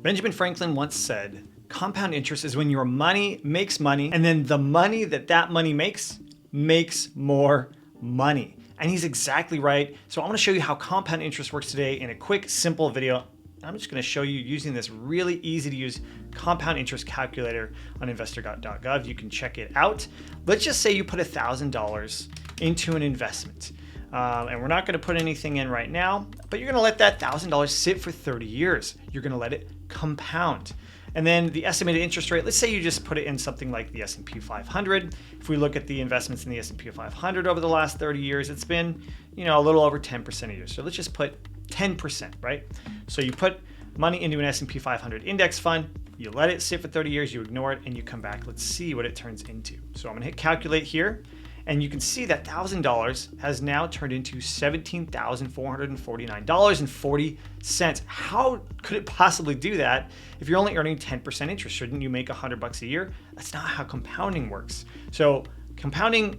Benjamin Franklin once said, compound interest is when your money makes money, and then the money that money makes more money. And he's exactly right. So I want to show you how compound interest works today in a quick, simple video. I'm just going to show you using this really easy to use compound interest calculator on Investor.gov. You can check it out. Let's just say you put $1,000 into an investment. And we're not going to put anything in right now, but you're going to let that $1,000 sit for 30 years. You're going to let it compound. And then the estimated interest rate, let's say you just put it in something like the S&P 500. If we look at the investments in the S&P 500 over the last 30 years, it's been, a little over 10% a year. So let's just put 10%, right? So you put money into an S&P 500 index fund, you let it sit for 30 years, you ignore it, and you come back. Let's see what it turns into. So I'm going to hit calculate here. And you can see that $1,000 has now turned into $17,449.40. How could it possibly do that if you're only earning 10% interest? Shouldn't you make $100 a year? That's not how compounding works. So compounding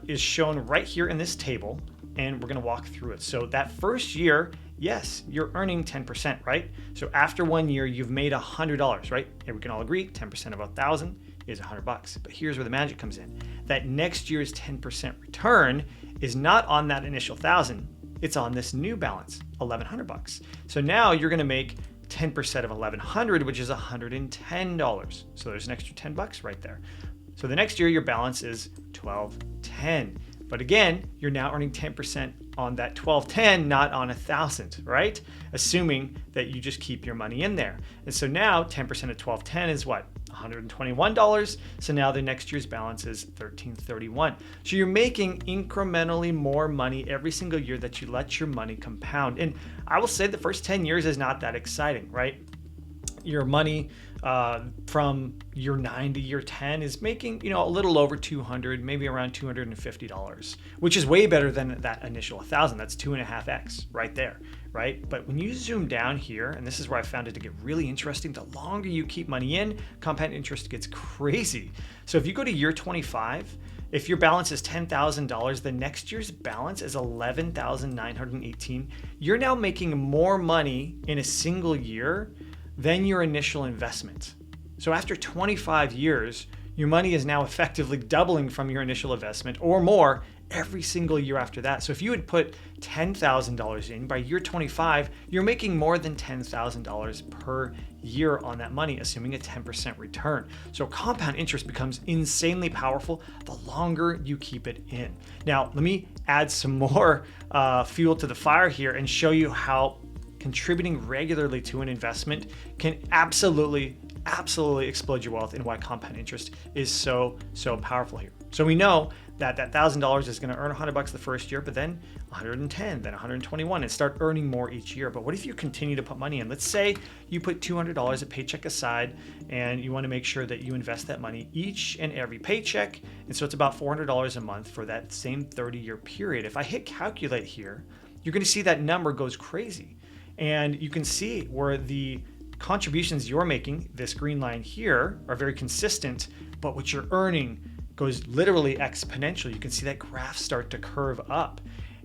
is shown right here in this table, and we're going to walk through it. So that first year, yes, you're earning 10%, right? So after 1 year, you've made $100, right? And we can all agree 10% of 1,000 is $100. But here's where the magic comes in. That next year's 10% return is not on that initial 1,000. It's on this new balance, $1,100. So now you're going to make 10% of 1,100, which is $110. So there's an extra $10 right there. So the next year your balance is $1,210. But again, you're now earning 10% on that $1,210, not on 1,000, right? Assuming that you just keep your money in there. And so now 10% of $1,210 is what? $121. So now the next year's balance is $1,331. So you're making incrementally more money every single year that you let your money compound. And I will say the first 10 years is not that exciting, right? Your money from year 9 to year 10 is making, a little over $200, maybe around $250, which is way better than that initial 1,000. That's 2.5x right there, right? But when you zoom down here, and this is where I found it to get really interesting, the longer you keep money in, compound interest gets crazy. So if you go to year 25, if your balance is $10,000, the next year's balance is $11,918. You're now making more money in a single year than your initial investment. So after 25 years, your money is now effectively doubling from your initial investment or more every single year after that. So if you had put $10,000 in, by year 25, you're making more than $10,000 per year on that money, assuming a 10% return. So compound interest becomes insanely powerful the longer you keep it in. Now, let me add some more fuel to the fire here and show you how contributing regularly to an investment can absolutely explode your wealth, and why compound interest is so powerful here. So we know that $1,000 is going to earn $100 the first year, but then 110, then 121, and start earning more each year. But what if you continue to put money in? Let's say you put $200 at Paycheck aside, and you want to make sure that you invest that money each and every paycheck. And so it's about $400 a month for that same 30-year period. If I hit calculate here, you're going to see that number goes crazy. And you can see where the contributions you're making, this green line here, are very consistent, but what you're earning goes literally exponential. You can see that graph start to curve up.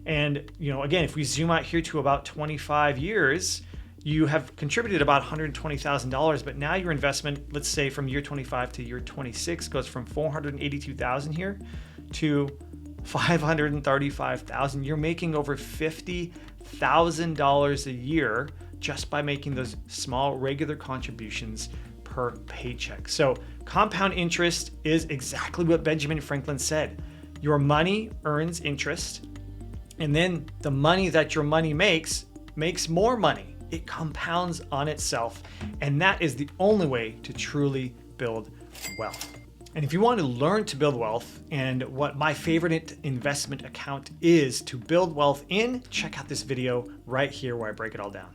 And, again, if we zoom out here to about 25 years, you have contributed about $120,000, but now your investment, let's say from year 25 to year 26, goes from $482,000 here to $535,000. You're making over $50,000 a year just by making those small regular contributions per paycheck. So compound interest is exactly what Benjamin Franklin said. Your money earns interest, and then the money that your money makes more money. It compounds on itself, and that is the only way to truly build wealth. And if you want to learn to build wealth and what my favorite investment account is to build wealth in, check out this video right here where I break it all down.